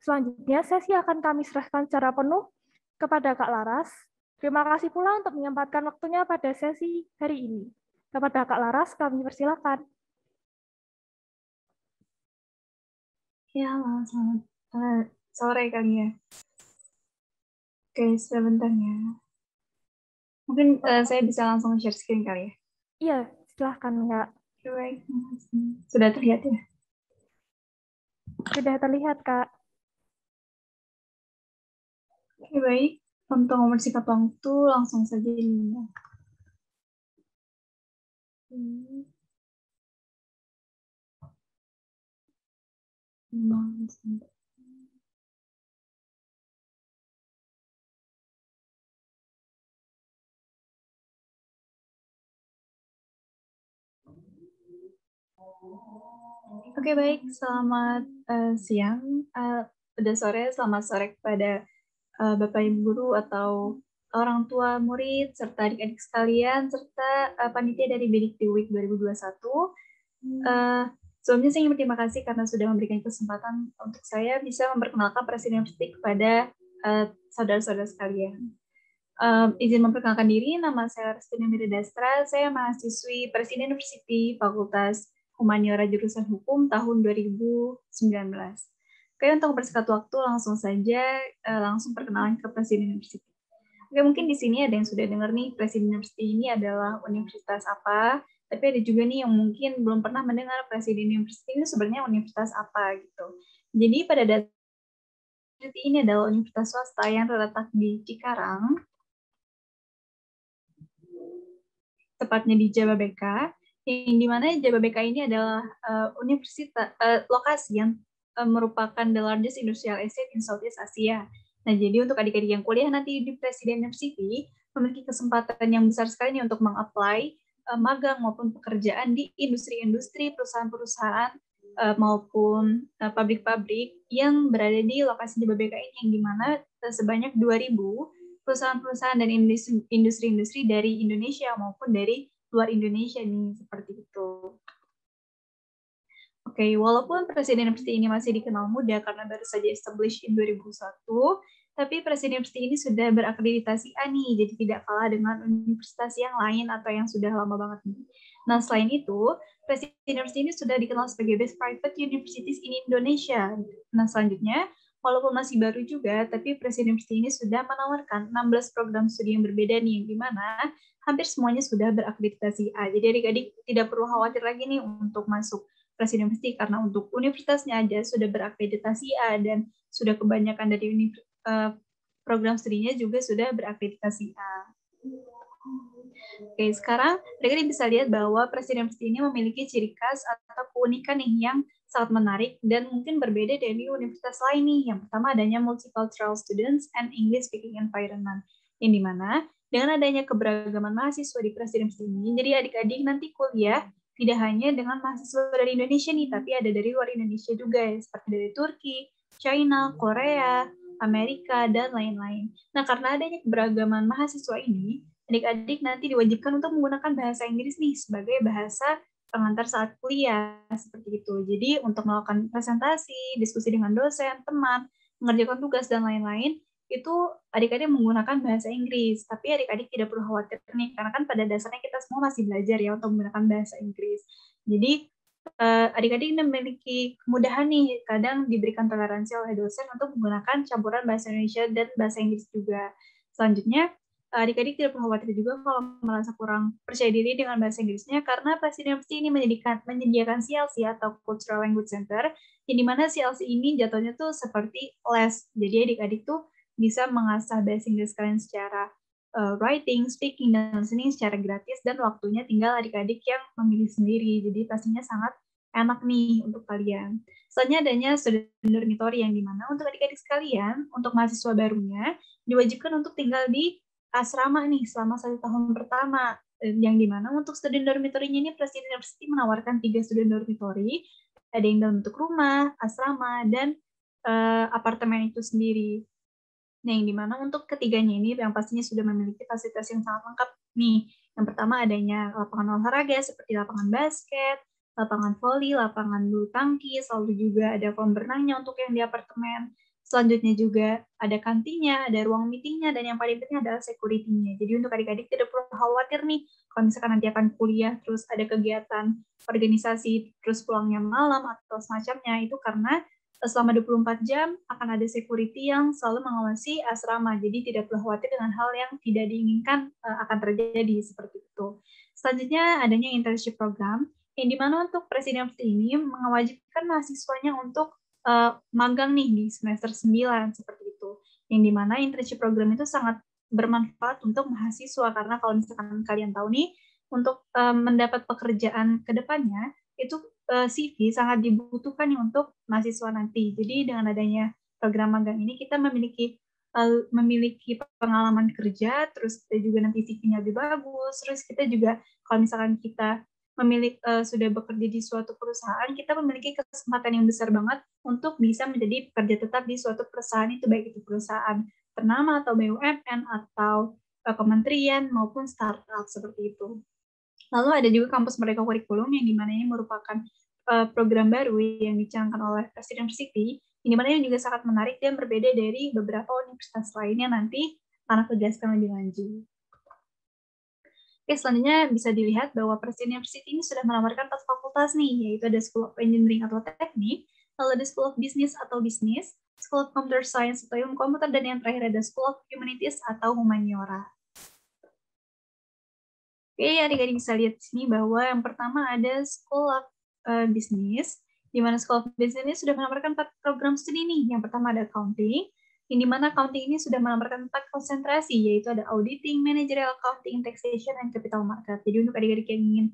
Selanjutnya, sesi akan kami serahkan secara penuh kepada Kak Laras. Terima kasih pula untuk menyempatkan waktunya pada sesi hari ini. Kepada Kak Laras, kami persilakan. Ya, selamat sore kali ya. Oke, sebentar ya. Mungkin saya bisa langsung share screen kali ya. Iya, silahkan Kak. Oke, baik. Sudah terlihat ya? Sudah terlihat Kak. Oke, baik. Untuk mempersingkat waktu, langsung saja ini ya. Oke, baik. Selamat siang. Udah sore, selamat sore kepada Bapak Ibu Guru atau orang tua murid, serta adik-adik sekalian, serta panitia dari Bidik Week 2021. Sebelumnya saya ingin berterima kasih karena sudah memberikan kesempatan untuk saya bisa memperkenalkan Presiden University kepada saudara-saudara sekalian. Izin memperkenalkan diri, nama saya Restina Miridastra, saya mahasiswi Presiden University Fakultas Humaniora Jurusan Hukum tahun 2019. Oke, untuk mempersingkat waktu langsung saja langsung perkenalan ke Presiden University. Oke, mungkin di sini ada yang sudah dengar nih, Presiden University ini adalah universitas apa, tapi ada juga nih yang mungkin belum pernah mendengar Presiden University ini sebenarnya universitas apa gitu. Jadi pada dasarnya ini adalah universitas swasta yang terletak di Cikarang, tepatnya di Jababeka, yang dimana Jababeka ini adalah universitas lokasi yang merupakan the largest industrial estate in Southeast Asia. Nah, jadi untuk adik-adik yang kuliah nanti di Presiden University memiliki kesempatan yang besar sekali nih untuk meng-apply magang maupun pekerjaan di industri-industri, perusahaan-perusahaan maupun pabrik-pabrik yang berada di lokasi Jababeka ini, yang dimana sebanyak 2.000 perusahaan-perusahaan dan industri-industri dari Indonesia maupun dari luar Indonesia nih, seperti itu. Oke, walaupun Presiden University ini masih dikenal muda karena baru saja established in 2001, tapi Presiden University ini sudah berakreditasi A nih, jadi tidak kalah dengan universitas yang lain atau yang sudah lama banget nih. Nah, selain itu, Presiden University ini sudah dikenal sebagai best private universities in Indonesia. Nah, selanjutnya, walaupun masih baru juga, tapi Presiden University ini sudah menawarkan 16 program studi yang berbeda nih, yang dimana hampir semuanya sudah berakreditasi A. Jadi adik-adik tidak perlu khawatir lagi nih untuk masuk Presiden University, karena untuk universitasnya aja sudah berakreditasi A dan sudah kebanyakan dari program studinya juga sudah berakreditasi A. Oke, sekarang adik-adik bisa lihat bahwa Presiden University ini memiliki ciri khas atau keunikan nih yang sangat menarik dan mungkin berbeda dari universitas lain nih. Yang pertama adanya multicultural students and English speaking environment, yang dimana dengan adanya keberagaman mahasiswa di Presiden University ini, jadi adik-adik nanti kuliah tidak hanya dengan mahasiswa dari Indonesia nih, tapi ada dari luar Indonesia juga, seperti dari Turki, China, Korea, Amerika, dan lain-lain. Nah, karena adanya keberagaman mahasiswa ini, adik-adik nanti diwajibkan untuk menggunakan bahasa Inggris nih sebagai bahasa pengantar saat kuliah, seperti itu. Jadi, untuk melakukan presentasi, diskusi dengan dosen, teman, mengerjakan tugas, dan lain-lain, itu adik-adik menggunakan bahasa Inggris, tapi adik-adik tidak perlu khawatir nih, karena kan pada dasarnya kita semua masih belajar ya untuk menggunakan bahasa Inggris. Jadi adik-adik memiliki kemudahan nih, kadang diberikan toleransi oleh dosen untuk menggunakan campuran bahasa Indonesia dan bahasa Inggris juga. Selanjutnya, adik-adik tidak perlu khawatir juga kalau merasa kurang percaya diri dengan bahasa Inggrisnya, karena Presiden University ini menyediakan CLC atau Cultural Language Center, yang dimana CLC ini jatuhnya tuh seperti les. Jadi adik-adik tuh bisa mengasah bahasa Inggris kalian secara writing, speaking, dan listening secara gratis, dan waktunya tinggal adik-adik yang memilih sendiri. Jadi pastinya sangat enak nih untuk kalian. Selanjutnya adanya student dormitory, yang dimana untuk adik-adik sekalian, untuk mahasiswa barunya, diwajibkan untuk tinggal di asrama nih selama 1 tahun pertama. Yang dimana untuk student dormitory-nya ini Presiden University menawarkan 3 student dormitory, ada yang dalam bentuk rumah, asrama, dan apartemen itu sendiri. Nah, yang dimana untuk ketiganya ini yang pastinya sudah memiliki fasilitas yang sangat lengkap nih. Yang pertama adanya lapangan olahraga seperti lapangan basket, lapangan voli, lapangan bulu tangkis, lalu juga ada kolam berenangnya untuk yang di apartemen. Selanjutnya juga ada kantinnya, ada ruang meetingnya, dan yang paling penting adalah security-nya. Jadi untuk adik-adik tidak perlu khawatir nih, kalau misalkan nanti akan kuliah, terus ada kegiatan organisasi, terus pulangnya malam, atau semacamnya, itu karena selama 24 jam akan ada security yang selalu mengawasi asrama. Jadi tidak perlu khawatir dengan hal yang tidak diinginkan akan terjadi seperti itu. Selanjutnya adanya internship program, yang dimana untuk presidensi ini mewajibkan mahasiswanya untuk magang nih di semester 9 seperti itu. Yang dimana internship program itu sangat bermanfaat untuk mahasiswa karena kalau misalkan kalian tahu nih, untuk mendapat pekerjaan ke depannya itu CV sangat dibutuhkan nih untuk mahasiswa nanti. Jadi dengan adanya program magang ini kita memiliki pengalaman kerja, terus kita juga nanti CV-nya lebih bagus, terus kita juga kalau misalkan kita sudah bekerja di suatu perusahaan, kita memiliki kesempatan yang besar banget untuk bisa menjadi pekerja tetap di suatu perusahaan itu, baik itu perusahaan ternama atau BUMN atau kementerian maupun startup seperti itu. Lalu ada juga kampus Merdeka Kurikulum yang dimana ini merupakan program baru yang dicanangkan oleh Presiden City, yang dimana ini juga sangat menarik dan berbeda dari beberapa universitas lainnya nanti akan jelaskan lebih lanjut. Oke, selanjutnya bisa dilihat bahwa Presiden University ini sudah menawarkan 4 fakultas nih, yaitu ada School of Engineering atau Teknik, lalu ada School of Business atau Bisnis, School of Computer Science atau Ilmu Komputer, dan yang terakhir ada School of Humanities atau Humaniora. Oke, adik-adik bisa lihat di sini bahwa yang pertama ada School of Business, di mana School of Business ini sudah menawarkan 4 program studi nih. Yang pertama ada Accounting, yang di mana accounting ini sudah menawarkan 4 konsentrasi, yaitu ada Auditing, Managerial Accounting, Taxation, and Capital Market. Jadi untuk adik-adik yang ingin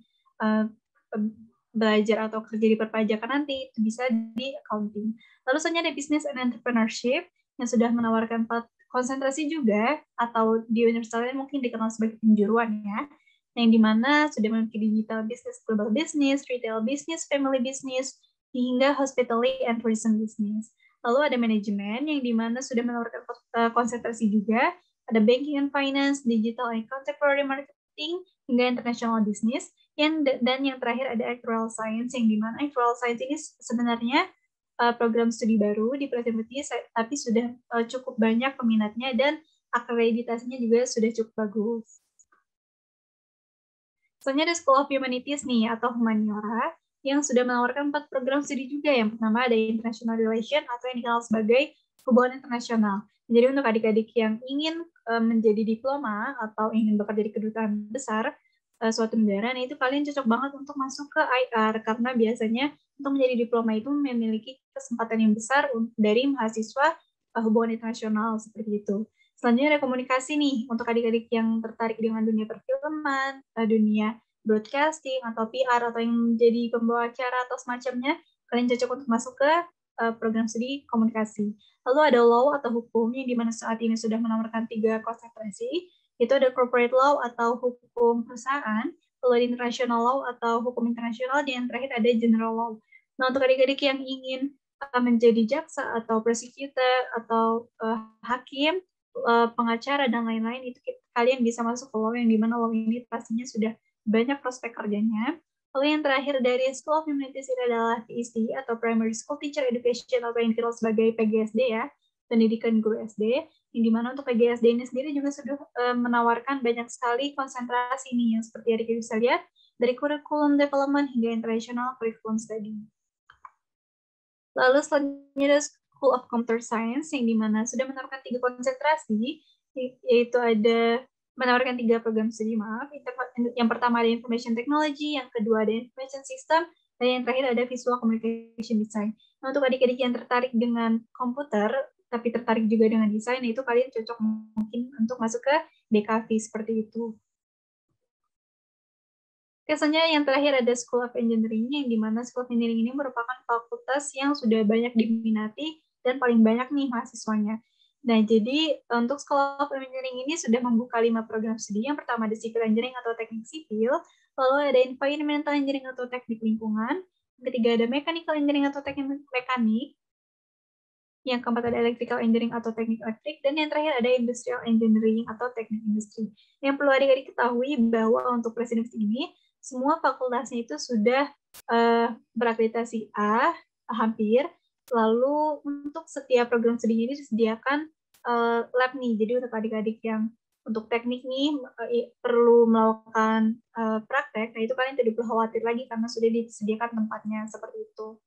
belajar atau kerja di perpajakan nanti, itu bisa di Accounting. Lalu selanjutnya ada Business and Entrepreneurship, yang sudah menawarkan 4 konsentrasi juga, atau di universitas lain mungkin dikenal sebagai penjuruan ya, yang dimana sudah memiliki digital business, global business, retail business, family business, hingga hospitality and tourism business. Lalu ada manajemen yang dimana sudah menawarkan konsentrasi juga, ada banking and finance, digital and contemporary marketing, hingga international business, dan yang terakhir ada actuarial science, yang dimana actuarial science ini sebenarnya program studi baru di Presiden, tapi sudah cukup banyak peminatnya dan akreditasinya juga sudah cukup bagus. Selanjutnya ada School of Humanities nih, atau Humaniora, yang sudah menawarkan 4 program studi juga. Yang pertama ada International Relation, atau yang dikenal sebagai hubungan internasional. Jadi untuk adik-adik yang ingin menjadi diploma, atau ingin bekerja di kedutaan besar suatu negara, nah itu kalian cocok banget untuk masuk ke IR, karena biasanya untuk menjadi diploma itu memiliki kesempatan yang besar dari mahasiswa hubungan internasional, seperti itu. Selanjutnya ada komunikasi nih, untuk adik-adik yang tertarik dengan dunia perfilman, dunia broadcasting, atau PR, atau yang menjadi pembawa acara, atau semacamnya, kalian cocok untuk masuk ke program studi komunikasi. Lalu ada law atau hukum, yang dimana saat ini sudah menawarkan 3 konsentrasi, itu ada corporate law atau hukum perusahaan, lalu ada international law atau hukum internasional, dan yang terakhir ada general law. Nah, untuk adik-adik yang ingin menjadi jaksa, atau prosecutor, atau hakim, pengacara, dan lain-lain, itu kalian bisa masuk ke law, yang dimana law ini pastinya sudah banyak prospek kerjanya. Lalu yang terakhir dari School of Humanities ini adalah PhD atau Primary School Teacher Education, atau yang dikenal sebagai PGSD ya, pendidikan guru SD, yang dimana untuk PGSD ini sendiri juga sudah menawarkan banyak sekali konsentrasi nih, yang seperti adik bisa lihat, dari curriculum development hingga international curriculum study. Lalu selanjutnya ada School of Computer Science, yang dimana sudah menawarkan 3 konsentrasi, yaitu ada menawarkan 3 program studi, Yang pertama ada Information Technology, yang kedua ada Information System, dan yang terakhir ada Visual Communication Design. Nah, untuk adik-adik yang tertarik dengan komputer, tapi tertarik juga dengan desain, itu kalian cocok mungkin untuk masuk ke DKV seperti itu. Biasanya yang terakhir ada School of Engineering, yang dimana School of Engineering ini merupakan fakultas yang sudah banyak diminati dan paling banyak nih mahasiswanya. Nah, jadi untuk School of Engineering ini sudah membuka 5 program studi. Yang pertama ada Civil Engineering atau Teknik Sipil, lalu ada Environmental Engineering atau Teknik Lingkungan, yang ketiga ada Mechanical Engineering atau Teknik Mekanik, yang keempat ada Electrical Engineering atau Teknik Elektrik, dan yang terakhir ada Industrial Engineering atau Teknik Industri. Yang perlu adik-adik ketahui bahwa untuk Presiden ini, semua fakultasnya itu sudah berakreditasi A, hampir, Lalu untuk setiap program studi ini disediakan lab nih. Jadi untuk adik-adik yang untuk teknik nih perlu melakukan praktek, nah itu kalian tidak perlu khawatir lagi karena sudah disediakan tempatnya seperti itu.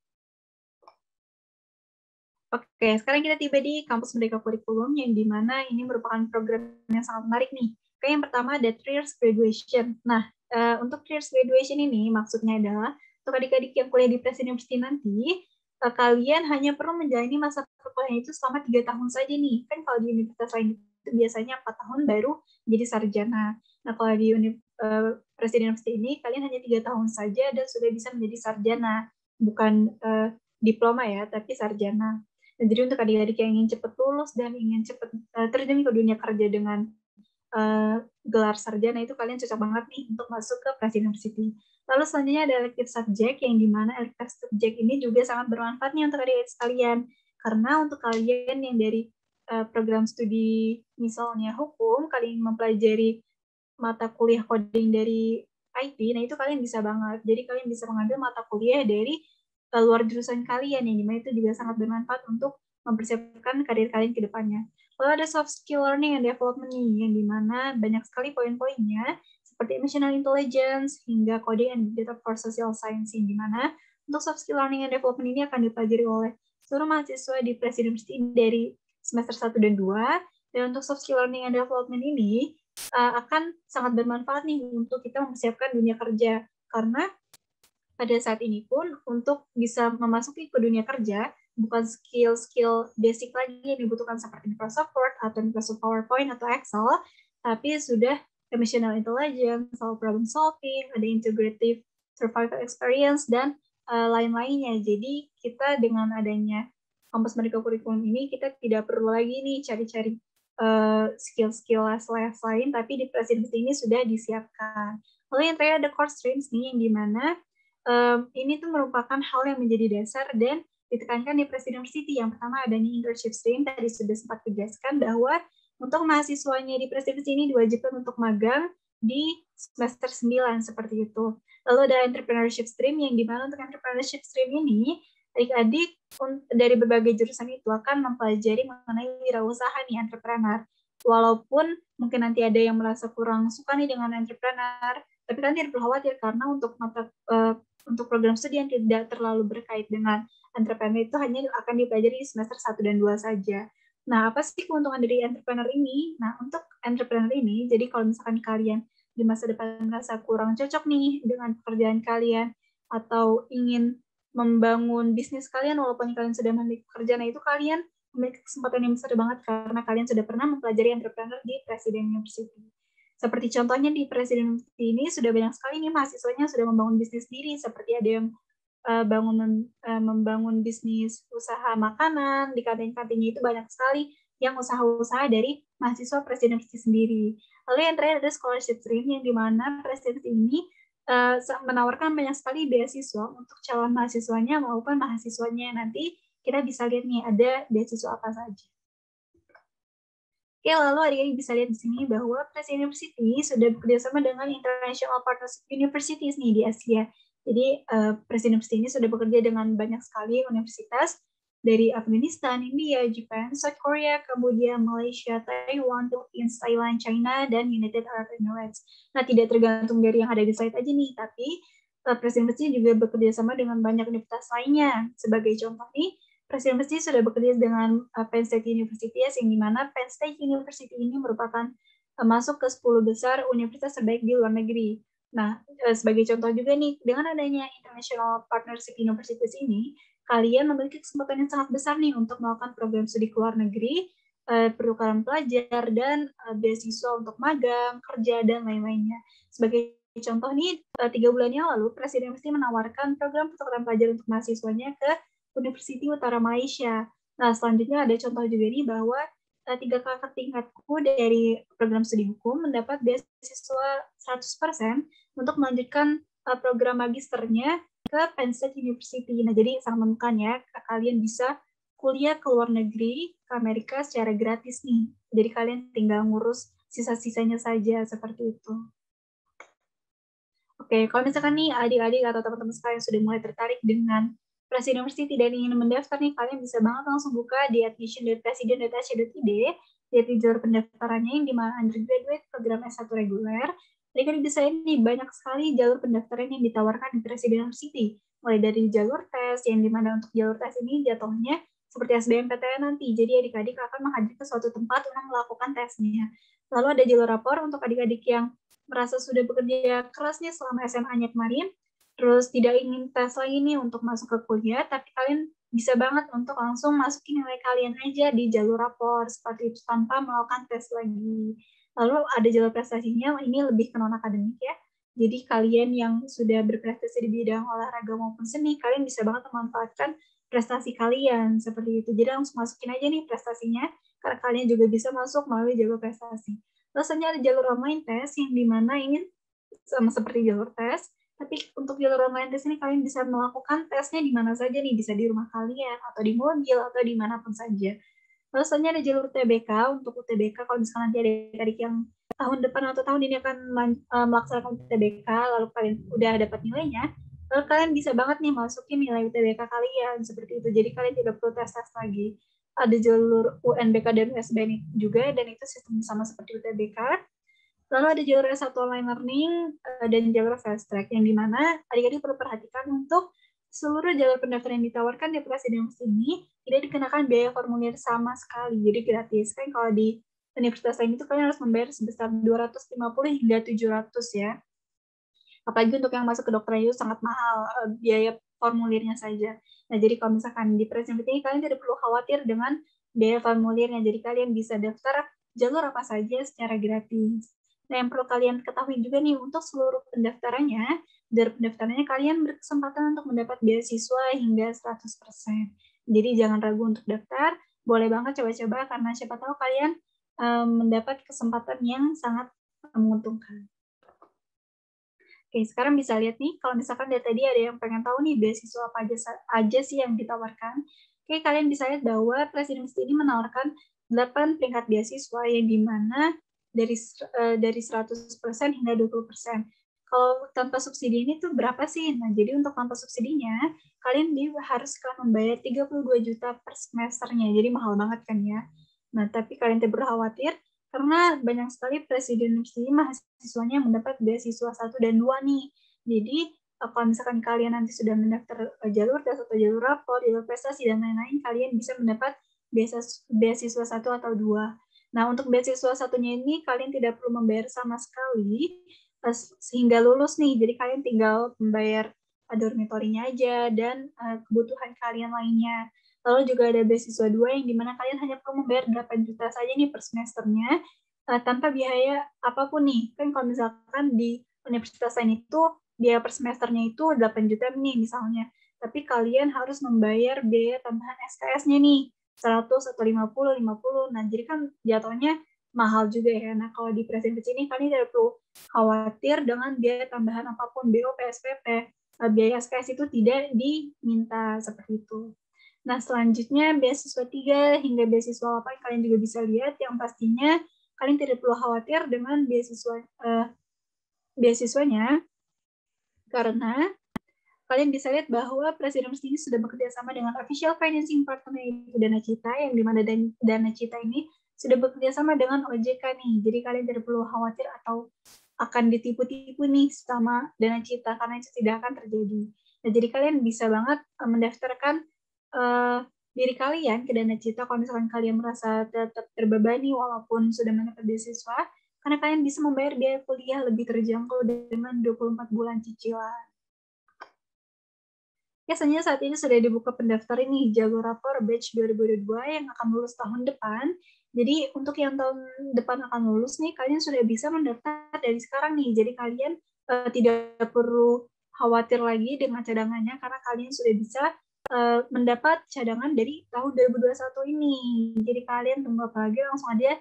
Oke, sekarang kita tiba di kampus Merdeka Kurikulum yang dimana ini merupakan program yang sangat menarik nih. Oke, yang pertama ada 3 years graduation. Nah, untuk 3 years graduation ini maksudnya adalah untuk adik-adik yang kuliah di Presiden University nanti, kalian hanya perlu menjalani masa perkuliahan itu selama 3 tahun saja nih. Kan kalau di universitas lain itu biasanya 4 tahun baru jadi sarjana. Nah, kalau di Presiden University ini, kalian hanya 3 tahun saja dan sudah bisa menjadi sarjana. Bukan diploma ya, tapi sarjana. Dan jadi untuk adik-adik yang ingin cepat lulus dan ingin cepat terjun ke dunia kerja dengan gelar sarjana itu kalian cocok banget nih untuk masuk ke Presiden University. Lalu selanjutnya ada elective subject yang dimana elective subject ini juga sangat bermanfaat nih untuk adik-adik sekalian. Karena untuk kalian yang dari program studi misalnya hukum, kalian mempelajari mata kuliah coding dari IT, nah itu kalian bisa banget. Jadi kalian bisa mengambil mata kuliah dari luar jurusan kalian, yang dimana itu juga sangat bermanfaat untuk mempersiapkan karir kalian ke depannya. Lalu ada soft skill learning and development nih, yang dimana banyak sekali poin-poinnya, seperti emotional intelligence, hingga coding and data for social science, yang dimana untuk soft skill learning and development ini akan dipelajari oleh seluruh mahasiswa di Presiden University dari semester 1 dan 2, dan untuk soft skill learning and development ini akan sangat bermanfaat nih untuk kita mempersiapkan dunia kerja, karena pada saat ini pun untuk bisa memasuki ke dunia kerja bukan skill-skill basic lagi yang dibutuhkan seperti Microsoft Word atau Microsoft PowerPoint atau Excel, tapi sudah emotional intelligence, problem solving, ada integrative survival experience, dan lain-lainnya. Jadi kita dengan adanya kampus Merdeka Kurikulum ini, kita tidak perlu lagi nih cari-cari skill-skill les lain, tapi di Presiden ini sudah disiapkan. Lalu yang terakhir ada core streams nih, yang dimana ini tuh merupakan hal yang menjadi dasar dan ditekankan di Presiden University. Yang pertama adanya internship stream, tadi sudah sempat dijelaskan bahwa untuk mahasiswanya di Presiden ini diwajibkan untuk magang di semester 9 seperti itu. Lalu ada entrepreneurship stream, yang dimana untuk entrepreneurship stream ini adik-adik dari berbagai jurusan itu akan mempelajari mengenai wirausaha nih, entrepreneur. Walaupun mungkin nanti ada yang merasa kurang suka nih dengan entrepreneur, tapi kan tidak perlu khawatir karena untuk program studi yang tidak terlalu berkait dengan entrepreneur itu hanya akan dipelajari di semester 1 dan 2 saja. Nah, apa sih keuntungan dari entrepreneur ini? Nah, untuk entrepreneur ini, jadi kalau misalkan kalian di masa depan merasa kurang cocok nih dengan pekerjaan kalian, atau ingin membangun bisnis kalian walaupun kalian sudah memiliki pekerjaan, itu kalian memiliki kesempatan yang besar banget karena kalian sudah pernah mempelajari entrepreneur di Presiden University. Seperti contohnya di Presiden University ini sudah banyak sekali nih mahasiswanya sudah membangun bisnis sendiri, seperti ada yang membangun bisnis usaha makanan, di kantin-kantinnya itu banyak sekali yang usaha-usaha dari mahasiswa Presiden University sendiri. Lalu yang terakhir ada scholarship stream, yang dimana Presiden ini menawarkan banyak sekali beasiswa untuk calon mahasiswanya maupun mahasiswanya. Nanti kita bisa lihat nih ada beasiswa apa saja. Oke, lalu adik-adik bisa lihat di sini bahwa Presiden University sudah bekerjasama dengan International Partnership Universities nih di Asia. Jadi Presiden University ini sudah bekerja dengan banyak sekali universitas dari Afghanistan, India, Jepang, South Korea, Kamboja, Malaysia, Taiwan, Philippines, Thailand, China, dan United Arab Emirates. Nah, tidak tergantung dari yang ada di slide aja nih, tapi Presiden University juga bekerjasama dengan banyak universitas lainnya. Sebagai contoh nih, Presiden University sudah bekerja dengan Penn State University, yang dimana Penn State University ini merupakan masuk ke 10 besar universitas terbaik di luar negeri. Nah, sebagai contoh juga nih, dengan adanya International Partnership Universities ini, kalian memiliki kesempatan yang sangat besar nih untuk melakukan program studi ke luar negeri, pertukaran pelajar, dan beasiswa untuk magang, kerja, dan lain-lainnya. Sebagai contoh nih, 3 bulan yang lalu, Presiden University menawarkan program pertukaran pelajar untuk mahasiswanya ke University Utara Malaysia. Nah, selanjutnya ada contoh juga nih bahwa 3 kakak tingkatku dari program studi hukum mendapat beasiswa 100% untuk melanjutkan program magisternya ke Penn State University. Nah, jadi sangat memungkinkan ya, kalian bisa kuliah ke luar negeri, ke Amerika secara gratis nih. Jadi kalian tinggal ngurus sisa-sisanya saja, seperti itu. Oke, kalau misalkan nih adik-adik atau teman-teman sekalian sudah mulai tertarik dengan Presiden University tidak ingin mendaftar nih, kalian bisa banget langsung buka di admission.presiden.ac.id, lihat di jalur pendaftarannya yang di mana undergraduate, program S1 reguler. Jadi kalian bisa ini banyak sekali jalur pendaftaran yang ditawarkan di Presiden University. Mulai dari jalur tes, yang dimana untuk jalur tes ini jatuhnya seperti SBMPTN nanti. Jadi adik-adik akan menghadiri ke suatu tempat untuk melakukan tesnya. Lalu ada jalur rapor untuk adik-adik yang merasa sudah bekerja kerasnya selama SMA-nya kemarin, terus tidak ingin tes lagi nih untuk masuk ke kuliah, tapi kalian bisa banget untuk langsung masukin nilai kalian aja di jalur rapor, seperti itu tanpa melakukan tes lagi. Lalu ada jalur prestasinya, ini lebih ke non-akademik ya. Jadi kalian yang sudah berprestasi di bidang olahraga maupun seni, kalian bisa banget memanfaatkan prestasi kalian, seperti itu. Jadi langsung masukin aja nih prestasinya, karena kalian juga bisa masuk melalui jalur prestasi. Terus ada jalur online tes, yang dimana ini sama seperti jalur tes, tapi untuk jalur online tes ini kalian bisa melakukan tesnya di mana saja nih, bisa di rumah kalian, atau di mobil, atau dimanapun saja. Terus ada jalur UTBK, untuk UTBK kalau misalkan nanti ada adik yang tahun depan atau tahun ini akan melaksanakan UTBK, lalu kalian udah dapat nilainya, lalu kalian bisa banget nih masukin nilai UTBK kalian, seperti itu. Jadi kalian tidak perlu tes-tes lagi. Ada jalur UNBK dan USBN juga, dan itu sistem sama seperti UTBK. Lalu ada jalur S1 online learning dan jalur fast track, yang dimana adik-adik perlu perhatikan untuk seluruh jalur pendaftaran yang ditawarkan di Presiden University ini tidak dikenakan biaya formulir sama sekali, jadi gratis. Kan kalau di universitas lain itu kalian harus membayar sebesar 250 hingga 700 ya. Apalagi untuk yang masuk ke dokteran itu sangat mahal biaya formulirnya saja. Nah, jadi kalau misalkan di Presiden University ini kalian tidak perlu khawatir dengan biaya formulirnya, jadi kalian bisa daftar jalur apa saja secara gratis. Nah, yang perlu kalian ketahui juga nih, untuk seluruh pendaftarannya, dari pendaftarannya kalian berkesempatan untuk mendapat beasiswa hingga 100%. Jadi jangan ragu untuk daftar, boleh banget coba-coba, karena siapa tahu kalian mendapat kesempatan yang sangat menguntungkan. Oke, sekarang bisa lihat nih, kalau misalkan dari tadi ada yang pengen tahu nih beasiswa apa aja sih yang ditawarkan. Oke, kalian bisa lihat bahwa Presiden University ini menawarkan 8 peringkat beasiswa, yang dimana dari 100% hingga 20%. Kalau tanpa subsidi ini tuh berapa sih? Nah, jadi untuk tanpa subsidinya, kalian diharuskan membayar 32 juta per semesternya. Jadi mahal banget kan ya. Nah, tapi kalian tidak perlu khawatir, karena banyak sekali Presiden University mahasiswanya mendapat beasiswa 1 dan 2 nih. Jadi, kalau misalkan kalian nanti sudah mendaftar jalur tes atau jalur rapor, jalur prestasi, dan lain-lain, kalian bisa mendapat beasiswa 1 atau 2. Nah, untuk beasiswa satunya ini, kalian tidak perlu membayar sama sekali sehingga lulus nih. Jadi, kalian tinggal membayar dormitorinya aja dan kebutuhan kalian lainnya. Lalu juga ada beasiswa 2, yang dimana kalian hanya perlu membayar 8 juta saja nih per semesternya, tanpa biaya apapun nih. Kan kalau misalkan di universitas lain itu, biaya per semesternya itu 8 juta nih misalnya. Tapi kalian harus membayar biaya tambahan SKS-nya nih, 100 atau 50. Nah, jadi kan jatuhnya mahal juga ya. Nah, kalau di Presiden ini kalian tidak perlu khawatir dengan biaya tambahan apapun, BO, PSPP. Biaya SKS itu tidak diminta, seperti itu. Nah, selanjutnya beasiswa 3 hingga beasiswa 8 kalian juga bisa lihat, yang pastinya kalian tidak perlu khawatir dengan beasiswanya, karena kalian bisa lihat bahwa Presiden University ini sudah bekerja sama dengan official financing partner, yaitu Dana Cita, yang dimana Dana Cita ini sudah bekerja sama dengan OJK nih. Jadi kalian tidak perlu khawatir atau akan ditipu-tipu nih sama Dana Cita, karena itu tidak akan terjadi. Nah, jadi kalian bisa banget mendaftarkan diri kalian ke Dana Cita kalau misalkan kalian merasa tetap terbebani walaupun sudah mendapat beasiswa, karena kalian bisa membayar biaya kuliah lebih terjangkau dengan 24 bulan cicilan. Biasanya saat ini sudah dibuka pendaftaran nih jalur rapor batch 2022 yang akan lulus tahun depan. Jadi untuk yang tahun depan akan lulus nih, kalian sudah bisa mendaftar dari sekarang nih. Jadi kalian tidak perlu khawatir lagi dengan cadangannya, karena kalian sudah bisa mendapat cadangan dari tahun 2021 ini. Jadi kalian tunggu apa lagi, langsung aja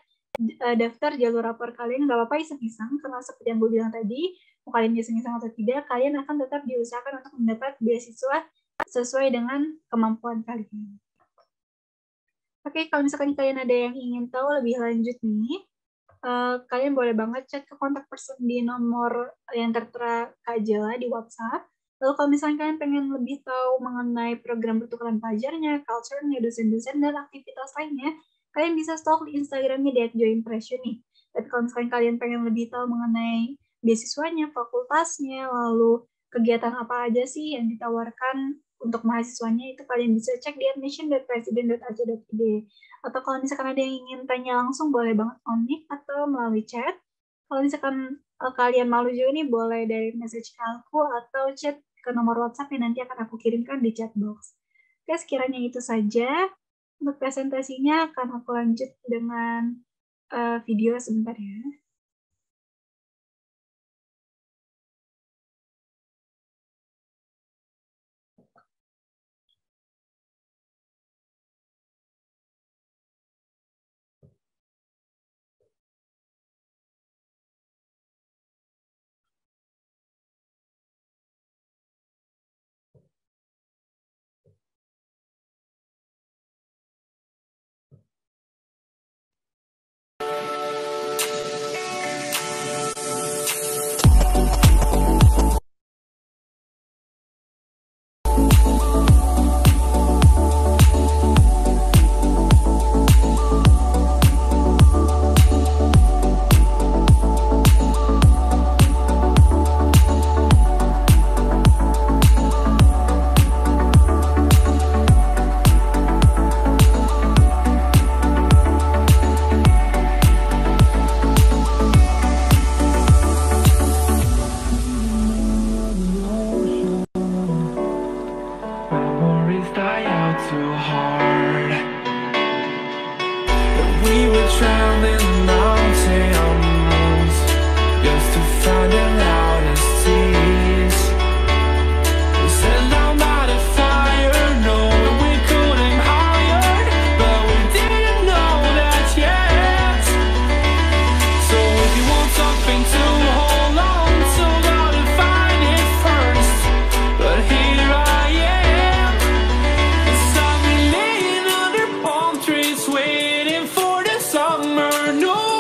daftar jalur rapor kalian. Nggak apa-apa iseng-iseng, karena seperti yang gue bilang tadi, mau kalian iseng-iseng atau tidak, kalian akan tetap diusahakan untuk mendapat beasiswa sesuai dengan kemampuan kalian. Oke, kalau misalkan kalian ada yang ingin tahu lebih lanjut nih, kalian boleh banget chat ke kontak person di nomor yang tertera Kak Jela di WhatsApp. Lalu kalau misalnya kalian pengen lebih tahu mengenai program pertukaran pelajarnya, culture-nya, dosen-dosen, dan aktivitas lainnya, kalian bisa stalk di Instagramnya di @joimpression nih. Tapi kalau misalnya kalian pengen lebih tahu mengenai beasiswanya, fakultasnya, lalu kegiatan apa aja sih yang ditawarkan untuk mahasiswanya, itu kalian bisa cek di admission.presiden.ac.id. Atau kalau misalkan ada yang ingin tanya langsung, boleh banget on mic atau melalui chat. Kalau misalkan kalian malu juga nih, boleh dari message ke aku atau chat ke nomor WhatsApp yang nanti akan aku kirimkan di chat box. Oke, sekiranya itu saja. Untuk presentasinya akan aku lanjut dengan video sebentar ya. Waiting for the summer, no.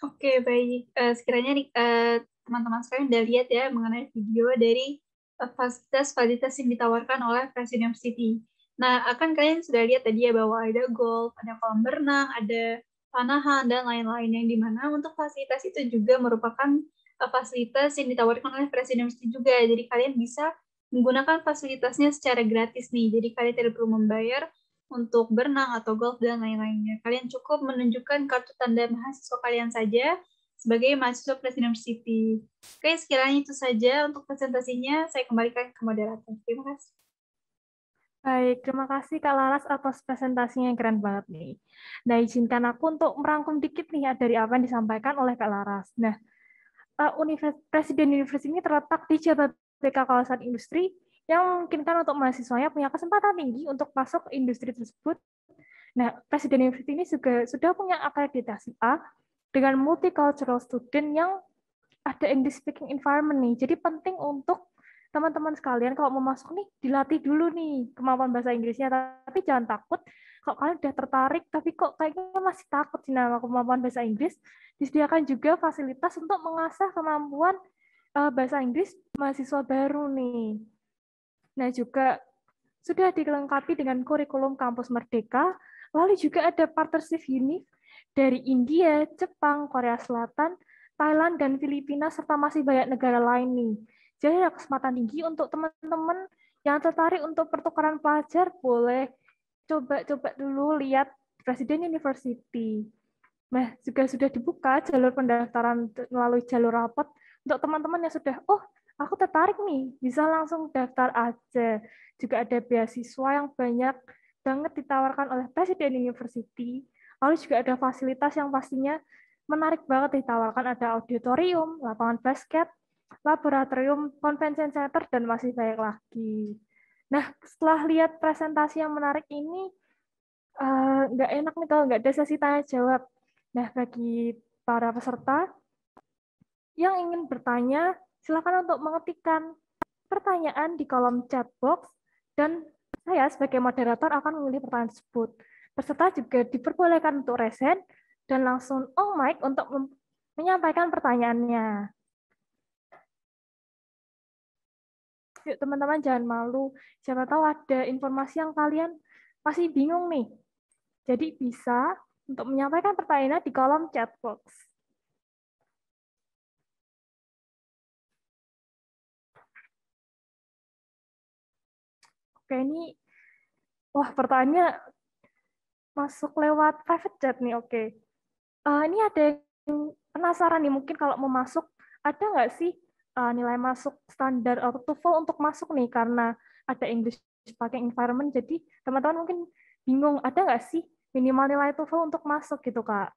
Oke, baik. Sekiranya nih, teman-teman sekalian udah lihat ya mengenai video dari fasilitas-fasilitas yang ditawarkan oleh Presiden City. Nah, akan kalian sudah lihat tadi ya bahwa ada golf, ada kolam berenang, ada panahan, dan lain-lain yang dimana untuk fasilitas itu juga merupakan fasilitas yang ditawarkan oleh Presiden City juga. Jadi kalian bisa menggunakan fasilitasnya secara gratis nih. Jadi kalian tidak perlu membayar untuk berenang atau golf dan lain-lainnya. Kalian cukup menunjukkan kartu tanda mahasiswa kalian saja sebagai mahasiswa Platinum City. Oke, sekiranya itu saja untuk presentasinya. Saya kembalikan ke moderator. Terima kasih. Baik, terima kasih Kak Laras atas presentasinya yang keren banget nih. Nah, izinkan aku untuk merangkum dikit nih ya dari apa yang disampaikan oleh Kak Laras. Nah, Presiden University ini terletak di Jababeka kawasan industri yang memungkinkan untuk mahasiswanya punya kesempatan tinggi untuk masuk ke industri tersebut. Nah, Presiden University ini juga sudah punya akreditasi A dengan multicultural student yang ada English speaking environment nih. Jadi penting untuk teman-teman sekalian kalau mau masuk nih dilatih dulu nih kemampuan bahasa Inggrisnya. Tapi jangan takut kalau kalian udah tertarik tapi kok kayaknya masih takut sih nama kemampuan bahasa Inggris, disediakan juga fasilitas untuk mengasah kemampuan bahasa Inggris mahasiswa baru nih. Nah, juga sudah dilengkapi dengan kurikulum kampus Merdeka, lalu juga ada partnership UNIF dari India, Jepang, Korea Selatan, Thailand, dan Filipina, serta masih banyak negara lain nih. Jadi ada kesempatan tinggi untuk teman-teman yang tertarik untuk pertukaran pelajar, boleh coba-coba dulu lihat Presiden University. Nah, juga sudah dibuka jalur pendaftaran melalui jalur rapot untuk teman-teman yang sudah, oh, aku tertarik nih, bisa langsung daftar aja. Juga ada beasiswa yang banyak banget ditawarkan oleh Presiden University. Lalu juga ada fasilitas yang pastinya menarik banget ditawarkan. Ada auditorium, lapangan basket, laboratorium, convention center, dan masih banyak lagi. Nah, setelah lihat presentasi yang menarik ini, nggak enak nih kalau nggak ada sesi tanya jawab. Nah, bagi para peserta yang ingin bertanya, silakan untuk mengetikkan pertanyaan di kolom chat box dan saya sebagai moderator akan memilih pertanyaan tersebut. Peserta juga diperbolehkan untuk resen dan langsung on mic untuk menyampaikan pertanyaannya. Yuk teman-teman jangan malu, siapa tahu ada informasi yang kalian masih bingung nih. Jadi bisa untuk menyampaikan pertanyaan di kolom chat box. Oke, ini wah pertanyaannya masuk lewat private chat nih. Oke. Ini ada yang penasaran nih, mungkin kalau mau masuk, ada nggak sih nilai masuk standar atau TOEFL untuk masuk nih, karena ada English speaking environment, jadi teman-teman mungkin bingung, ada nggak sih minimal nilai TOEFL untuk masuk gitu, Kak?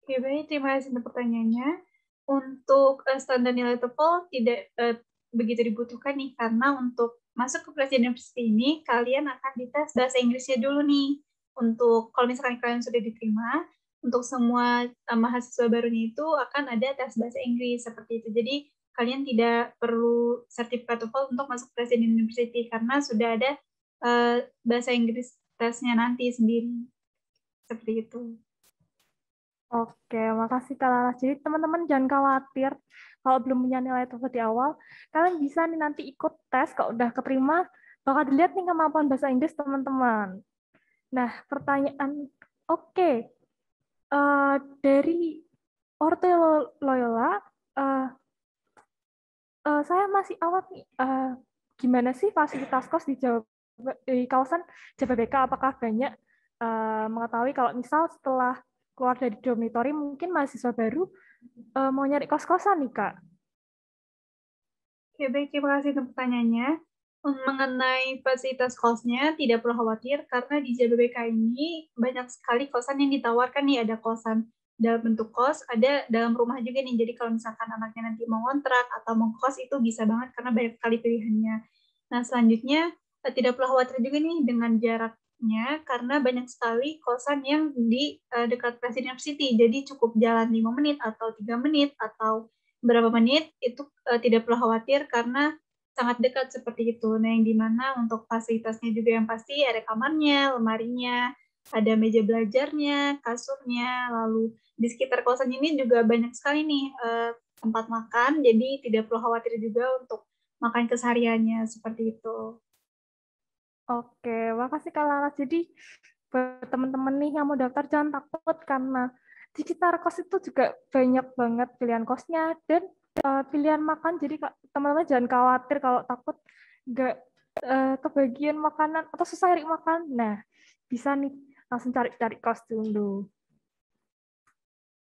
Oke, baik. Terima kasih untuk pertanyaannya. Untuk standar nilai TOEFL tidak begitu dibutuhkan nih, karena untuk masuk ke Presiden University ini, kalian akan dites bahasa Inggrisnya dulu nih. Untuk kalau misalkan kalian sudah diterima, untuk semua mahasiswa barunya itu akan ada tes bahasa Inggris seperti itu. Jadi kalian tidak perlu sertifikat TOEFL untuk masuk Presiden University karena sudah ada bahasa Inggris tesnya nanti sendiri. Seperti itu. Oke, makasih Kak Laras. Jadi teman-teman jangan khawatir kalau belum punya nilai TOEFL di awal, kalian bisa nih nanti ikut tes, kalau udah keterima, bakal dilihat nih kemampuan bahasa Inggris teman-teman. Nah, pertanyaan, oke, dari Orte Loyola, saya masih awal nih, gimana sih fasilitas kos di kawasan Jababeka? Apakah banyak mengetahui kalau misal setelah keluar dari dormitory mungkin mahasiswa baru mau nyari kos-kosan nih, Kak? Oke, baik. Terima kasih untuk pertanyaannya. Mengenai fasilitas kosnya, tidak perlu khawatir karena di Jababeka ini banyak sekali kosan yang ditawarkan nih. Ada kosan dalam bentuk kos, ada dalam rumah juga nih. Jadi kalau misalkan anaknya nanti mau kontrak atau mau kos itu bisa banget karena banyak sekali pilihannya. Nah, selanjutnya tidak perlu khawatir juga nih dengan jaraknya karena banyak sekali kosan yang di dekat Presiden City. Jadi cukup jalan 5 menit atau 3 menit atau berapa menit itu tidak perlu khawatir karena sangat dekat seperti itu. Nah, yang dimana untuk fasilitasnya juga yang pasti ada kamarnya, lemarinya, ada meja belajarnya, kasurnya, lalu di sekitar kosan ini juga banyak sekali nih tempat makan, jadi tidak perlu khawatir juga untuk makan kesehariannya seperti itu. Oke, makasih Kak Laras. Jadi buat teman-teman nih yang mau daftar jangan takut karena di sekitar kos itu juga banyak banget pilihan kosnya dan pilihan makan. Jadi teman-teman jangan khawatir kalau takut nggak kebagian makanan atau susah cari makan. Nah, bisa nih langsung cari-cari kos dulu.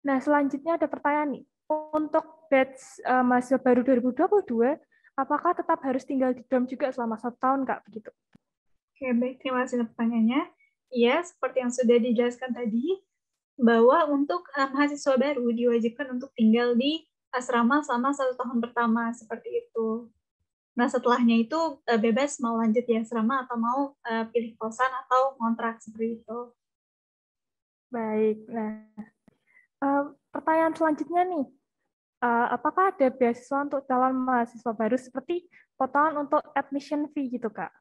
Nah, selanjutnya ada pertanyaan nih. Untuk batch mahasiswa baru 2022, apakah tetap harus tinggal di dorm juga selama 1 tahun, Kak? Begitu. Oke, baik. Terima kasih untuk pertanyaannya. Iya, seperti yang sudah dijelaskan tadi, bahwa untuk mahasiswa baru diwajibkan untuk tinggal di asrama selama 1 tahun pertama, seperti itu. Nah, setelahnya itu bebas mau lanjut di asrama atau mau pilih kosan atau kontrak, seperti itu. Baik. Nah, pertanyaan selanjutnya nih, apakah ada beasiswa untuk calon mahasiswa baru seperti potongan untuk admission fee gitu, Kak?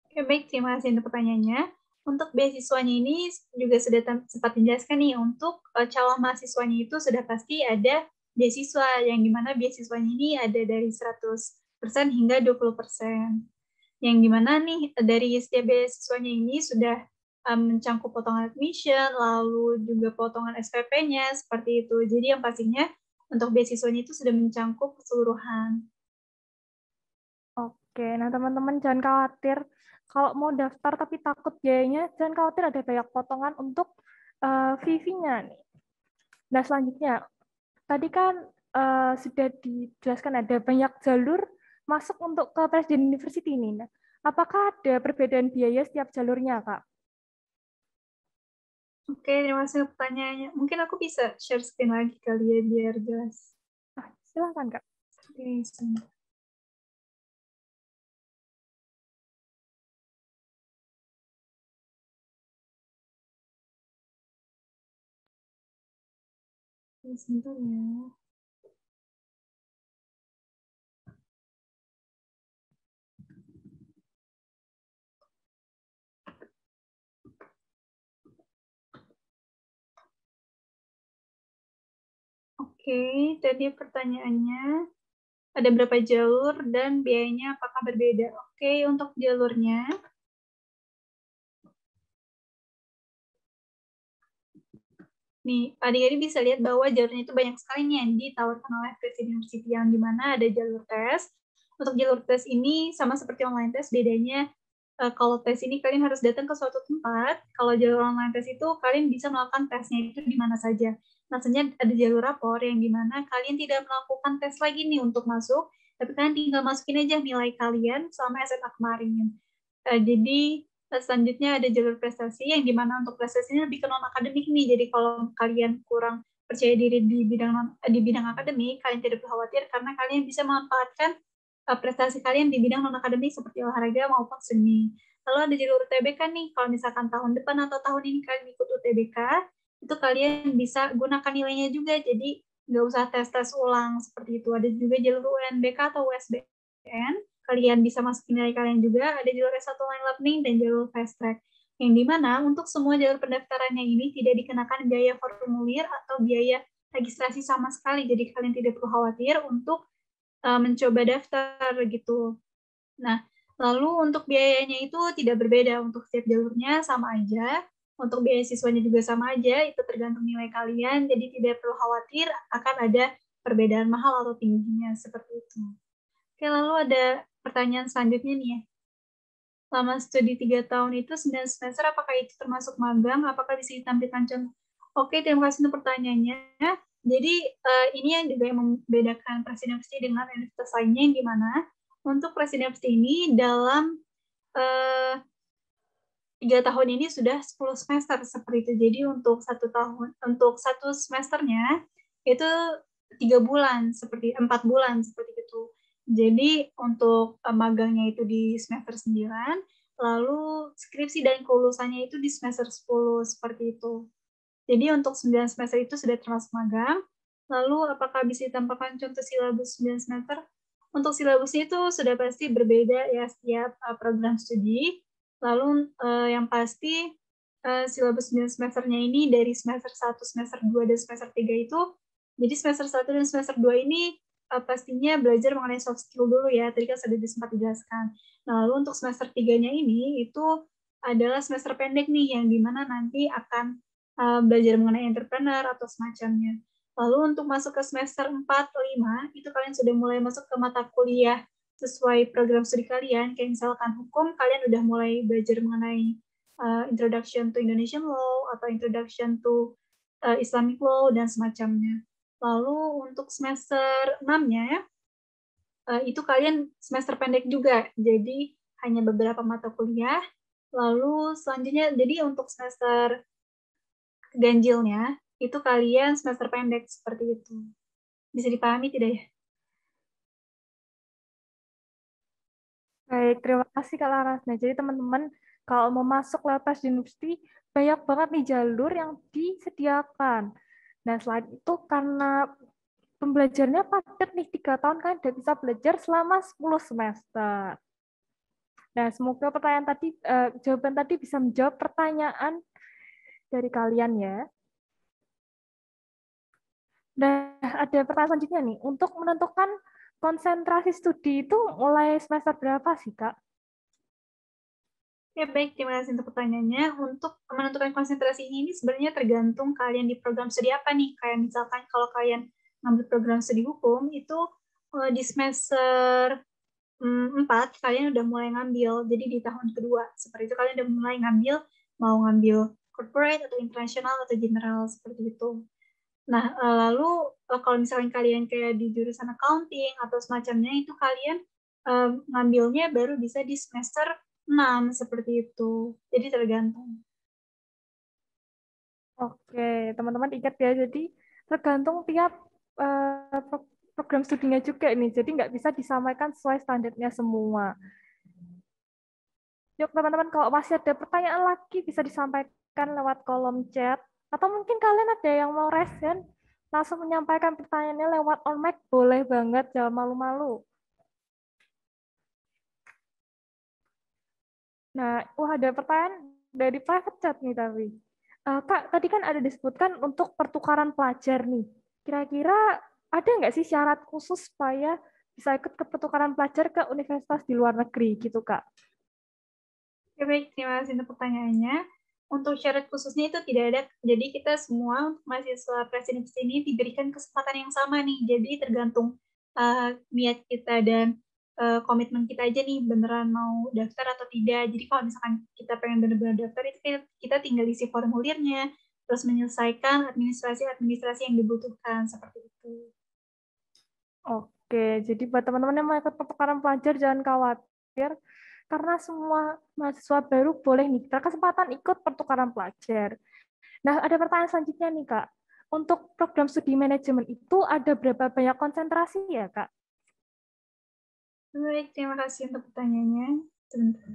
Oke, baik. Terima kasih untuk pertanyaannya. Untuk beasiswanya ini juga sudah sempat dijelaskan nih, untuk calon mahasiswanya itu sudah pasti ada beasiswa, yang dimana beasiswanya ini ada dari 100% hingga 20%. Yang dimana nih, dari setiap beasiswanya ini sudah mencangkup potongan admission, lalu juga potongan SPP-nya, seperti itu. Jadi yang pastinya untuk beasiswanya itu sudah mencangkup keseluruhan. Oke, nah teman-teman jangan khawatir kalau mau daftar tapi takut biayanya, jangan khawatir ada banyak potongan untuk fee-nya nih. Nah, selanjutnya, tadi kan sudah dijelaskan ada banyak jalur masuk untuk ke Presiden University ini. Nah, apakah ada perbedaan biaya setiap jalurnya, Kak? Oke, terima kasih untuk pertanyaannya. Mungkin aku bisa share screen lagi kali ya, biar jelas. Silakan, Kak. Oke, sebentar. Sebentar ya. Oke, tadi pertanyaannya ada berapa jalur dan biayanya apakah berbeda? Oke, untuk jalurnya, nih adik-adik bisa lihat bahwa jalurnya itu banyak sekali nih yang ditawarkan oleh Presiden University, yang dimana ada jalur tes. Untuk jalur tes ini sama seperti online tes, bedanya kalau tes ini kalian harus datang ke suatu tempat. Kalau jalur online tes itu kalian bisa melakukan tesnya itu di mana saja. Maksudnya ada jalur rapor yang dimana kalian tidak melakukan tes lagi nih untuk masuk, tapi kalian tinggal masukin aja nilai kalian selama SMA kemarin. Jadi selanjutnya ada jalur prestasi yang dimana untuk prestasinya lebih ke non akademik nih. Jadi kalau kalian kurang percaya diri di bidang akademik, kalian tidak perlu khawatir karena kalian bisa memanfaatkan prestasi kalian di bidang non akademik seperti olahraga maupun seni. Lalu ada jalur UTBK nih, kalau misalkan tahun depan atau tahun ini kalian ikut UTBK, itu kalian bisa gunakan nilainya juga, jadi nggak usah tes-tes ulang seperti itu. Ada juga jalur UNBK atau USBN, kalian bisa masukin nilai kalian juga. Ada jalur S1 online learning dan jalur fast track, yang dimana untuk semua jalur pendaftarannya ini tidak dikenakan biaya formulir atau biaya registrasi sama sekali, jadi kalian tidak perlu khawatir untuk mencoba daftar gitu. Nah, lalu untuk biayanya itu tidak berbeda, untuk setiap jalurnya sama aja, untuk biaya siswanya juga sama aja, itu tergantung nilai kalian, jadi tidak perlu khawatir akan ada perbedaan mahal atau tingginya, seperti itu. Oke, lalu ada pertanyaan selanjutnya nih ya. Selama studi 3 tahun itu 9 semester, apakah itu termasuk magang? Apakah bisa ditampilkan contoh? Oke, terima kasih untuk pertanyaannya. Jadi ini yang juga yang membedakan Presiden University dengan universitas lainnya, yang dimana untuk Presiden University ini dalam 3 tahun ini sudah 10 semester seperti itu. Jadi untuk 1 tahun, untuk 1 semesternya itu 3 bulan, seperti 4 bulan seperti itu. Jadi untuk magangnya itu di semester 9, lalu skripsi dan kelulusannya itu di semester 10 seperti itu. Jadi untuk 9 semester itu sudah termasuk magang. Lalu apakah bisa ditambahkan contoh silabus 9 semester? Untuk silabusnya itu sudah pasti berbeda ya setiap program studi. Lalu yang pasti silabus 9 semesternya ini dari semester 1, semester 2, dan semester 3 itu, jadi semester 1 dan semester 2 ini pastinya belajar mengenai soft skill dulu ya, tadi kan sudah sempat dijelaskan. Nah, lalu untuk semester 3-nya ini, itu adalah semester pendek nih, yang dimana nanti akan belajar mengenai entrepreneur atau semacamnya. Lalu untuk masuk ke semester 4, 5, itu kalian sudah mulai masuk ke mata kuliah sesuai program studi kalian, kayak misalkan hukum, kalian udah mulai belajar mengenai Introduction to Indonesian Law atau Introduction to Islamic Law dan semacamnya. Lalu untuk semester 6-nya ya, itu kalian semester pendek juga, jadi hanya beberapa mata kuliah. Lalu selanjutnya, jadi untuk semester ganjilnya, itu kalian semester pendek seperti itu. Bisa dipahami tidak ya? Baik, terima kasih Kak Laras. Nah, jadi teman-teman kalau mau masuk lewat tes university, banyak banget nih jalur yang disediakan. Nah, selain itu karena pembelajarannya padat nih, 3 tahun kan udah bisa belajar selama 10 semester. Nah, semoga pertanyaan tadi, jawaban tadi bisa menjawab pertanyaan dari kalian ya. Nah, ada pertanyaan selanjutnya nih. Untuk menentukan konsentrasi studi itu mulai semester berapa sih, Kak? Ya, baik. Terima kasih untuk pertanyaannya. Untuk menentukan konsentrasi ini sebenarnya tergantung kalian di program studi apa nih. Kayak misalkan kalau kalian ngambil program studi hukum, itu di semester 4, kalian udah mulai ngambil. Jadi di tahun kedua, seperti itu kalian udah mulai ngambil, mau ngambil corporate atau internasional atau general, seperti itu. Nah, lalu kalau misalnya kalian kayak di jurusan accounting atau semacamnya, itu kalian ngambilnya baru bisa di semester 6, seperti itu. Jadi tergantung. Oke, teman-teman ingat ya, jadi tergantung tiap program studinya juga nih, jadi nggak bisa disamakan sesuai standarnya semua. Yuk teman-teman, kalau masih ada pertanyaan lagi bisa disampaikan lewat kolom chat, atau mungkin kalian ada yang mau resen, langsung menyampaikan pertanyaannya lewat on mic, boleh banget, jangan malu-malu. Nah, ada pertanyaan dari private chat nih tapi. Kak, tadi kan ada disebutkan untuk pertukaran pelajar nih. Kira-kira ada nggak sih syarat khusus supaya bisa ikut ke pertukaran pelajar ke universitas di luar negeri gitu, Kak? Ya, baik, terima kasih untuk pertanyaannya. Untuk syarat khususnya itu tidak ada. Jadi kita semua untuk mahasiswa presiden ini diberikan kesempatan yang sama nih. Jadi tergantung niat kita dan komitmen kita aja nih beneran mau daftar atau tidak. Jadi kalau misalkan kita pengen bener-bener daftar, itu kita tinggal isi formulirnya, terus menyelesaikan administrasi yang dibutuhkan seperti itu. Oke, jadi buat teman-teman yang mau ikut pertukaran pelajar jangan khawatir, karena semua mahasiswa baru boleh nih berkesempatan ikut pertukaran pelajar. Nah, ada pertanyaan selanjutnya nih, Kak. Untuk program studi manajemen itu ada berapa banyak konsentrasi ya, Kak? Baik, terima kasih untuk pertanyaannya. Sebentar.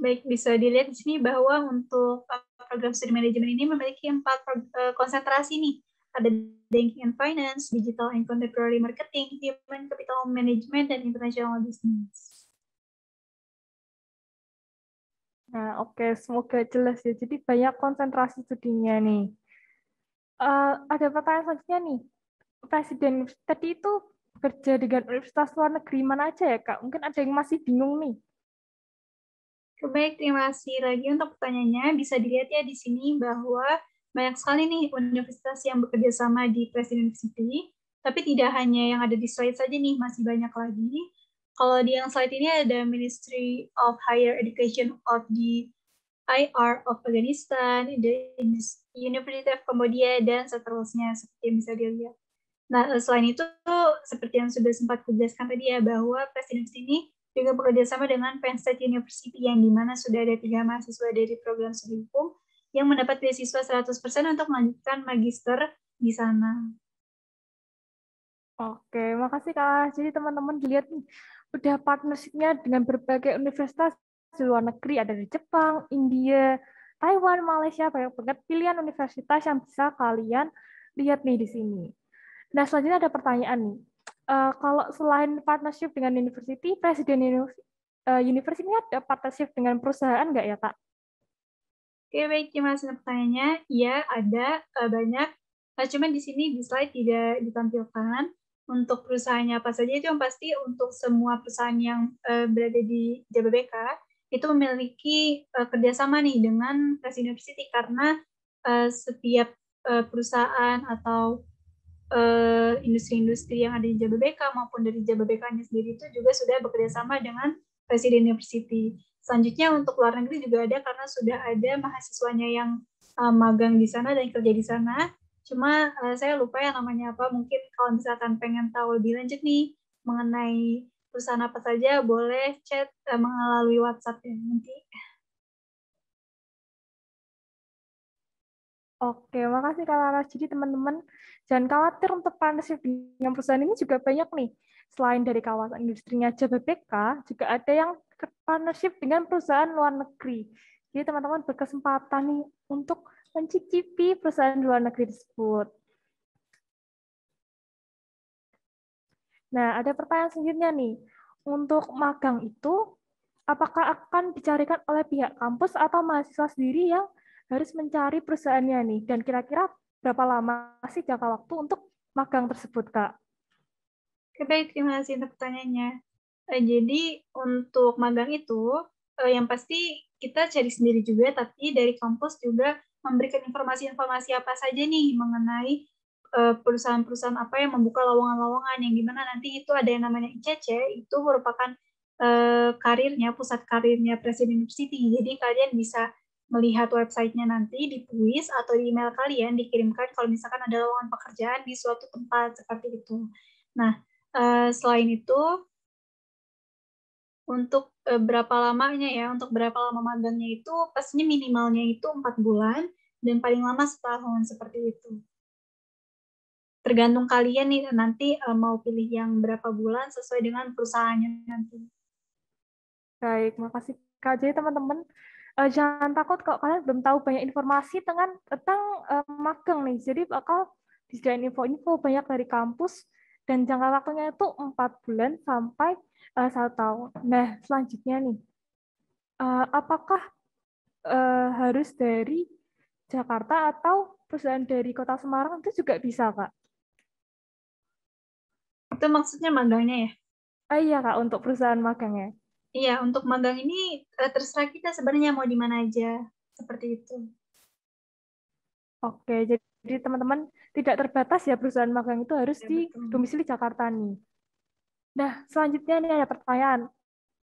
Baik, bisa dilihat di sini bahwa untuk program studi manajemen ini memiliki 4 konsentrasi nih. Ada Banking and Finance, Digital and Contemporary Marketing, Human Capital Management, dan International Business. Nah, oke, semoga jelas ya. Jadi banyak konsentrasi studinya nih. Ada pertanyaan selanjutnya nih. Presiden tadi itu bekerja dengan universitas luar negeri mana aja ya, Kak? Mungkin ada yang masih bingung nih. Baik, terima kasih lagi untuk pertanyaannya. Bisa dilihat ya di sini bahwa banyak sekali nih universitas yang bekerja sama di Presiden University, tapi tidak hanya yang ada di slide saja nih, masih banyak lagi. Kalau di yang slide ini ada Ministry of Higher Education of the IR of Afghanistan, the University of Cambodia, dan seterusnya, seperti yang bisa dilihat. Nah, selain itu, seperti yang sudah sempat kujelaskan tadi ya, bahwa Presiden ini juga bekerja sama dengan Penn State University, yang dimana sudah ada 3 mahasiswa dari program studi hukum yang mendapat beasiswa 100% untuk melanjutkan magister di sana. Oke, makasih Kak. Jadi teman-teman dilihat nih, udah partnership-nya dengan berbagai universitas di luar negeri, ada di Jepang, India, Taiwan, Malaysia, banyak banget pilihan universitas yang bisa kalian lihat nih di sini. Nah, selanjutnya ada pertanyaan nih. Kalau selain partnership dengan university, presiden university ini ada partnership dengan perusahaan nggak ya, Kak? Oke, baik, terima kasih untuk pertanyaannya. Iya, ada banyak. Cuman di sini di slide tidak ditampilkan untuk perusahaannya apa saja. Itu yang pasti untuk semua perusahaan yang berada di Jababeka itu memiliki kerjasama nih dengan Presiden University karena setiap perusahaan atau industri-industri yang ada di Jababeka maupun dari Jababekanya sendiri itu juga sudah bekerjasama dengan Presiden University. Selanjutnya untuk luar negeri juga ada karena sudah ada mahasiswanya yang magang di sana dan kerja di sana. Cuma saya lupa ya namanya apa. Mungkin kalau misalkan pengen tahu lebih lanjut nih mengenai perusahaan apa saja, boleh chat melalui WhatsApp ya nanti. Oke, makasih Kak Laras. Jadi teman-teman jangan khawatir untuk partnership dengan perusahaan ini juga banyak nih. Selain dari kawasan industrinya Jababeka, juga ada yang partnership dengan perusahaan luar negeri. Jadi teman-teman berkesempatan nih untuk mencicipi perusahaan luar negeri tersebut. Nah, ada pertanyaan selanjutnya nih. Untuk magang itu, apakah akan dicarikan oleh pihak kampus atau mahasiswa sendiri yang harus mencari perusahaannya nih? Dan kira-kira berapa lama sih jangka waktu untuk magang tersebut, Kak? Oke, baik, terima kasih untuk pertanyaannya. Jadi untuk magang itu yang pasti kita cari sendiri juga, tapi dari kampus juga memberikan informasi-informasi apa saja nih mengenai perusahaan-perusahaan apa yang membuka lowongan-lowongan yang gimana nanti itu ada yang namanya ICC, itu merupakan karirnya, pusat karirnya Presiden University. Jadi kalian bisa melihat websitenya nanti di kuis atau di email kalian dikirimkan kalau misalkan ada lowongan pekerjaan di suatu tempat seperti itu. Nah, selain itu, untuk berapa lamanya ya, untuk berapa lama magangnya itu, pastinya minimalnya itu 4 bulan, dan paling lama setahun, seperti itu. Tergantung kalian nih, nanti mau pilih yang berapa bulan sesuai dengan perusahaannya nanti. Baik, makasih Kak. Jadi teman-teman jangan takut kalau kalian belum tahu banyak informasi tentang magang nih. Jadi bakal disediain info-info banyak dari kampus dan jangka waktunya itu 4 bulan sampai 1 tahun. Nah, selanjutnya nih, apakah harus dari Jakarta atau perusahaan dari Kota Semarang itu juga bisa, Kak? Itu maksudnya magangnya ya? Iya, Kak, untuk perusahaan magangnya. Iya, untuk magang ini terserah kita sebenarnya mau di mana aja, seperti itu. Oke, jadi teman-teman tidak terbatas ya perusahaan magang itu harus Ya, di betul. domisili Jakarta nih. Nah, selanjutnya nih ada pertanyaan.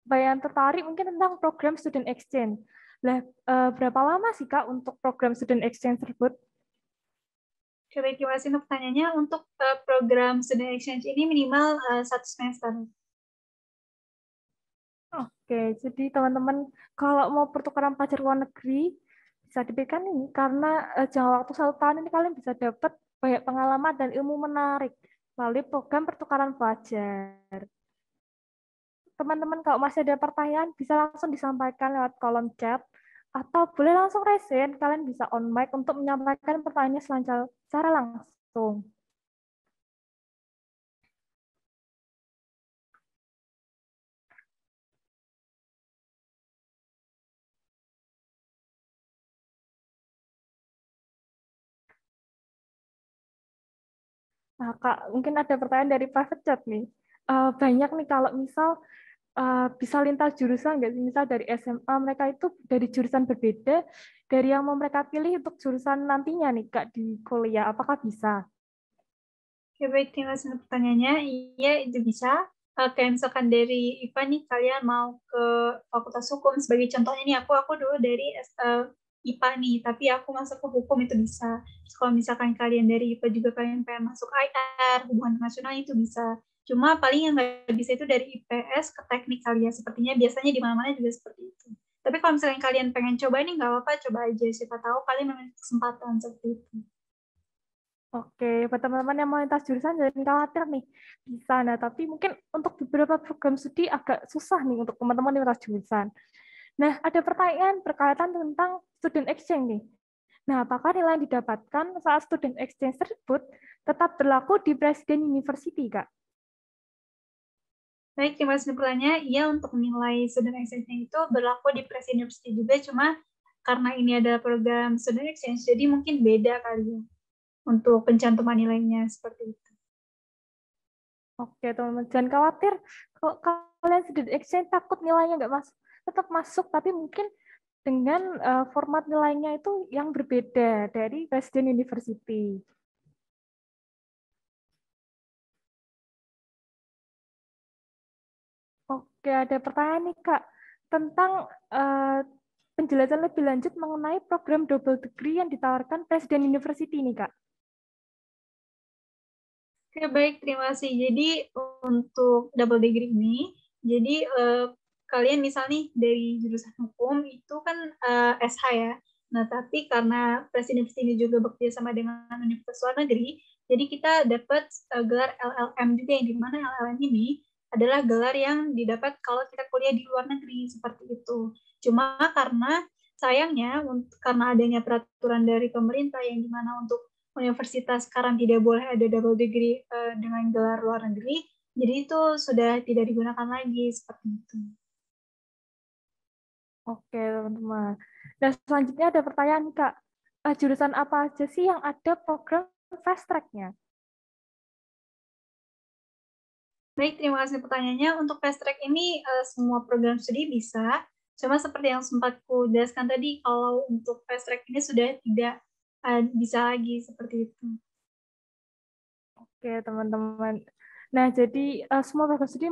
Bayan tertarik mungkin tentang program student exchange. Nah, berapa lama sih Kak untuk program student exchange tersebut? Oke, baik, terima kasih untuk pertanyaannya. Untuk program student exchange ini minimal 1 semester. Oke, jadi teman-teman kalau mau pertukaran pelajar luar negeri bisa diberikan ini karena jangka waktu 1 tahun ini kalian bisa dapat banyak pengalaman dan ilmu menarik melalui program pertukaran pelajar. Teman-teman kalau masih ada pertanyaan bisa langsung disampaikan lewat kolom chat atau boleh langsung resen, kalian bisa on mic untuk menyampaikan pertanyaannya secara langsung. Nah, Kak, mungkin ada pertanyaan dari private chat nih. Banyak nih kalau misal bisa lintas jurusan nggak sih? Misal dari SMA mereka itu dari jurusan berbeda dari yang mau mereka pilih untuk jurusan nantinya nih, Kak, di kuliah. Apakah bisa? Oke, baik, terima kasih untuk pertanyaannya. Iya, itu bisa. Kayak misalkan dari IPA nih, kalian mau ke Fakultas Hukum. Sebagai contohnya nih, aku dulu dari IPA nih, tapi aku masuk ke hukum itu bisa. Terus kalau misalkan kalian dari IPA juga kalian pengen masuk IR, hubungan internasional itu bisa. Cuma paling yang nggak bisa itu dari IPS ke teknik kalian. Sepertinya biasanya di mana-mana juga seperti itu. Tapi kalau misalkan kalian pengen coba nih, nggak apa-apa, coba aja. Siapa tahu kalian memiliki kesempatan seperti itu. Oke, buat teman-teman yang mau lintas jurusan jangan khawatir nih, bisa. Nah, tapi mungkin untuk beberapa program studi agak susah nih untuk teman-teman yang lintas jurusan. Nah, ada pertanyaan berkaitan tentang student exchange nih. Nah, apakah nilai yang didapatkan saat student exchange tersebut tetap berlaku di Presiden University, Kak? Baik, terima kasih pertanyaannya. Iya, untuk nilai student exchange itu berlaku di Press University juga, cuma karena ini adalah program student exchange, jadi mungkin beda kali ya untuk pencantuman nilainya seperti itu. Oke, teman-teman, jangan khawatir. Kalau kalian student exchange takut nilainya nggak masuk, tetap masuk, tapi mungkin dengan format nilainya itu yang berbeda dari resident university. Oke, ada pertanyaan nih Kak tentang penjelasan lebih lanjut mengenai program double degree yang ditawarkan Presiden University nih Kak. Oke, baik, terima kasih. Jadi untuk double degree ini, jadi kalian misalnya dari jurusan hukum itu kan SH ya. Nah, tapi karena Presiden ini juga bekerja sama dengan Universitas Luar Negeri, jadi kita dapat gelar LLM juga, yang dimana LLM ini adalah gelar yang didapat kalau kita kuliah di luar negeri, seperti itu. Cuma karena sayangnya, karena adanya peraturan dari pemerintah yang dimana untuk universitas sekarang tidak boleh ada double degree dengan gelar luar negeri, jadi itu sudah tidak digunakan lagi seperti itu. Oke teman-teman. Dan selanjutnya ada pertanyaan Kak, jurusan apa aja sih yang ada program fast track-nya? Baik, terima kasih pertanyaannya. Untuk fast track ini semua program studi bisa, cuma seperti yang sempat ku jelaskan tadi, kalau untuk fast track ini sudah tidak bisa lagi seperti itu. Oke teman-teman. Nah jadi semua program studi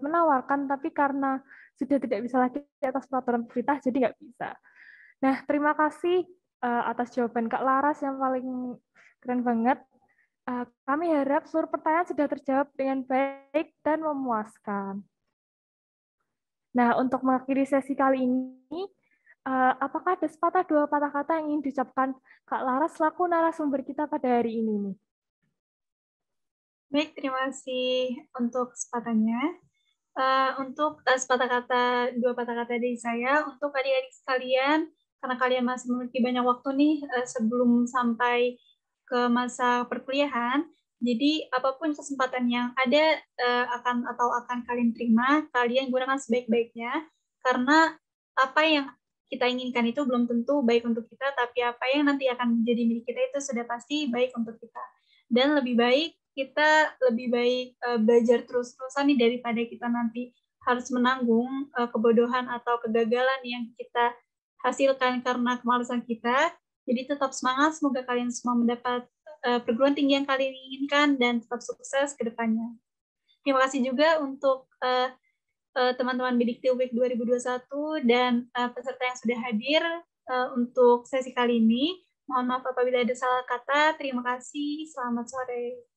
menawarkan, tapi karena sudah tidak bisa lagi atas peraturan pemerintah, jadi nggak bisa. Nah terima kasih atas jawaban Kak Laras yang paling keren banget. Kami harap seluruh pertanyaan sudah terjawab dengan baik dan memuaskan. Nah, untuk mengakhiri sesi kali ini, apakah ada sepatah dua patah kata yang ingin diucapkan Kak Laras selaku narasumber kita pada hari ini nih? Baik, terima kasih untuk kesempatannya. Untuk dua patah kata dari saya, untuk adik-adik sekalian, karena kalian masih memiliki banyak waktu nih sebelum sampai ke masa perkuliahan, jadi apapun kesempatan yang ada akan kalian terima, kalian gunakan sebaik-baiknya, karena apa yang kita inginkan itu belum tentu baik untuk kita, tapi apa yang nanti akan menjadi milik kita itu sudah pasti baik untuk kita. Dan lebih baik kita lebih baik belajar terus-terusan nih daripada kita nanti harus menanggung kebodohan atau kegagalan yang kita hasilkan karena kemalasan kita. Jadi tetap semangat, semoga kalian semua mendapat perguruan tinggi yang kalian inginkan dan tetap sukses ke depannya. Terima kasih juga untuk teman-teman Bidik Week 2021 dan peserta yang sudah hadir untuk sesi kali ini. Mohon maaf apabila ada salah kata. Terima kasih. Selamat sore.